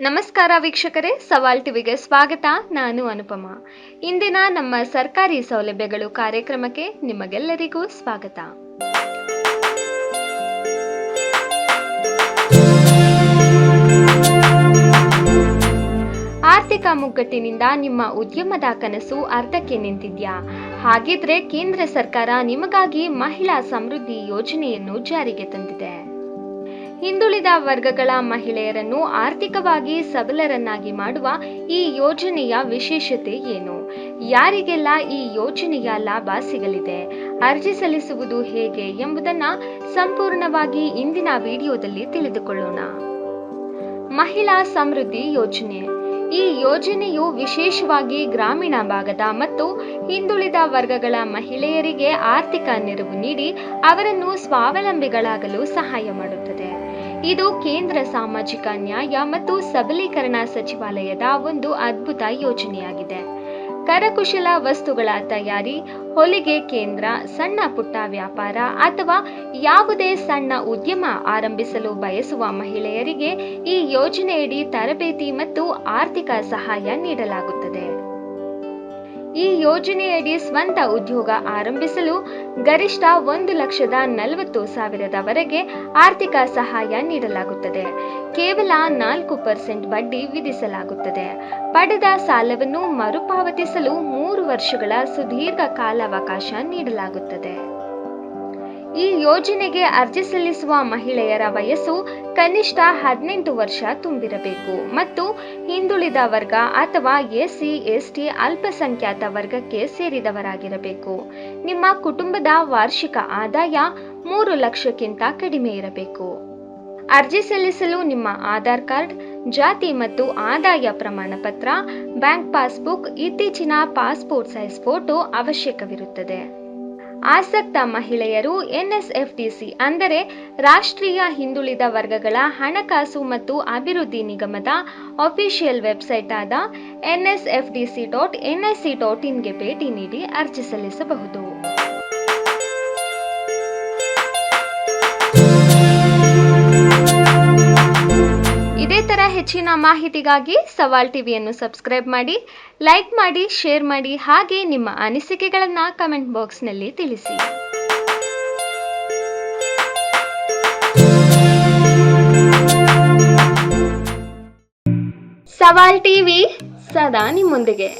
ನಮಸ್ಕಾರ ವೀಕ್ಷಕರೇ, ಸವಾಲ್ ಟಿವಿಗೆ ಸ್ವಾಗತ. ನಾನು ಅನುಪಮ. ಇಂದಿನ ನಮ್ಮ ಸರ್ಕಾರಿ ಸೌಲಭ್ಯಗಳು ಕಾರ್ಯಕ್ರಮಕ್ಕೆ ನಿಮಗೆಲ್ಲರಿಗೂ ಸ್ವಾಗತ. ಆರ್ಥಿಕ ಮುಗ್ಗಟ್ಟಿನಿಂದ ನಿಮ್ಮ ಉದ್ಯಮದ ಕನಸು ಅರ್ಧಕ್ಕೆ ನಿಂತಿದ್ಯಾ? ಹಾಗಿದ್ರೆ ಕೇಂದ್ರ ಸರ್ಕಾರ ನಿಮಗಾಗಿ ಮಹಿಳಾ ಸಮೃದ್ಧಿ ಯೋಜನೆಯನ್ನು ಜಾರಿಗೆ ತಂದಿದೆ. ಹಿಂದುಳಿದ ವರ್ಗಗಳ ಮಹಿಳೆಯರನ್ನು ಆರ್ಥಿಕವಾಗಿ ಸಬಲರನ್ನಾಗಿ ಮಾಡುವ ಈ ಯೋಜನೆಯ ವಿಶೇಷತೆ ಏನು? ಯಾರಿಗೆಲ್ಲ ಈ ಯೋಜನೆಯ ಲಾಭ ಸಿಗಲಿದೆ? ಅರ್ಜಿ ಸಲ್ಲಿಸುವುದು ಹೇಗೆ ಎಂಬುದನ್ನು ಸಂಪೂರ್ಣವಾಗಿ ಇಂದಿನ ವಿಡಿಯೋದಲ್ಲಿ ತಿಳಿದುಕೊಳ್ಳೋಣ. ಮಹಿಳಾ ಸಮೃದ್ಧಿ ಯೋಜನೆ. ಈ ಯೋಜನೆಯು ವಿಶೇಷವಾಗಿ ಗ್ರಾಮೀಣ ಭಾಗದ ಮತ್ತು ಹಿಂದುಳಿದ ವರ್ಗಗಳ ಮಹಿಳೆಯರಿಗೆ ಆರ್ಥಿಕ ನೆರವು ನೀಡಿ ಅವರನ್ನು ಸ್ವಾವಲಂಬಿಗಳಾಗಲು ಸಹಾಯ ಮಾಡುತ್ತದೆ. ಇದು ಕೇಂದ್ರ ಸಾಮಾಜಿಕ ನ್ಯಾಯ ಮತ್ತು ಸಬಲೀಕರಣ ಸಚಿವಾಲಯದ ಒಂದು ಅದ್ಭುತ ಯೋಜನೆಯಾಗಿದೆ. ಕರಕುಶಲ ವಸ್ತುಗಳ ತಯಾರಿ, ಹೊಲಿಗೆ ಕೇಂದ್ರ, ಸಣ್ಣ ಪುಟ್ಟ ವ್ಯಾಪಾರ ಅಥವಾ ಯಾವುದೇ ಸಣ್ಣ ಉದ್ಯಮ ಆರಂಭಿಸಲು ಬಯಸುವ ಮಹಿಳೆಯರಿಗೆ ಈ ಯೋಜನೆಯಡಿ ತರಬೇತಿ ಮತ್ತು ಆರ್ಥಿಕ ಸಹಾಯ ನೀಡಲಾಗುತ್ತದೆ. ಈ ಯೋಜನೆಯಡಿ ಸ್ವಂತ ಉದ್ಯೋಗ ಆರಂಭಿಸಲು ಗರಿಷ್ಠ 1,40,000ವರೆಗೆ ಆರ್ಥಿಕ ಸಹಾಯ ನೀಡಲಾಗುತ್ತದೆ. ಕೇವಲ 4% ಬಡ್ಡಿ ವಿಧಿಸಲಾಗುತ್ತದೆ. ಪಡೆದ ಸಾಲವನ್ನು ಮರುಪಾವತಿಸಲು 3 ವರ್ಷಗಳ ಸುದೀರ್ಘ ಕಾಲಾವಕಾಶ ನೀಡಲಾಗುತ್ತದೆ. ಈ ಯೋಜನೆಗೆ ಅರ್ಜಿ ಸಲ್ಲಿಸುವ ಮಹಿಳೆಯರ ವಯಸ್ಸು ಕನಿಷ್ಠ 18 ವರ್ಷ ತುಂಬಿರಬೇಕು ಮತ್ತು ಹಿಂದುಳಿದ ವರ್ಗ ಅಥವಾ SC, ST ಅಲ್ಪಸಂಖ್ಯಾತ ವರ್ಗಕ್ಕೆ ಸೇರಿದವರಾಗಿರಬೇಕು. ನಿಮ್ಮ ಕುಟುಂಬದ ವಾರ್ಷಿಕ ಆದಾಯ 3 ಲಕ್ಷಕ್ಕಿಂತ ಕಡಿಮೆ ಇರಬೇಕು. ಅರ್ಜಿ ಸಲ್ಲಿಸಲು ನಿಮ್ಮ ಆಧಾರ್ ಕಾರ್ಡ್, ಜಾತಿ ಮತ್ತು ಆದಾಯ ಪ್ರಮಾಣ ಪತ್ರ, ಬ್ಯಾಂಕ್ ಪಾಸ್ಬುಕ್, ಇತ್ತೀಚಿನ ಪಾಸ್ಪೋರ್ಟ್ ಸೈಜ್ ಫೋಟೋ ಅವಶ್ಯಕವಿರುತ್ತದೆ. ಆಸಕ್ತ ಮಹಿಳೆಯರು NSFDC ಅಂದರೆ ರಾಷ್ಟ್ರೀಯ ಹಿಂದುಳಿದ ವರ್ಗಗಳ ಹಣಕಾಸು ಮತ್ತು ಅಭಿವೃದ್ಧಿ ನಿಗಮದ ಅಫಿಷಿಯಲ್ ವೆಬ್ಸೈಟ್ ಆದ nsfdc.nic.in ಗೆ ಭೇಟಿ ನೀಡಿ ಅರ್ಜಿ ಸಲ್ಲಿಸಬಹುದು. ಇದೇ ತರ ಹೆಚ್ಚಿನ ಮಾಹಿತಿಗಾಗಿ ಸವಾಲ್ ಟಿವಿಯನ್ನು ಸಬ್ಸ್ಕ್ರೈಬ್ ಮಾಡಿ, ಲೈಕ್ ಮಾಡಿ, ಶೇರ್ ಮಾಡಿ, ಹಾಗೆ ನಿಮ್ಮ ಅನಿಸಿಕೆಗಳನ್ನು ಕಮೆಂಟ್ ಬಾಕ್ಸ್ನಲ್ಲಿ ತಿಳಿಸಿ. ಸವಾಲ್ ಟಿವಿ ಸದಾ ನಿಮ್ಮೊಂದಿಗೆ.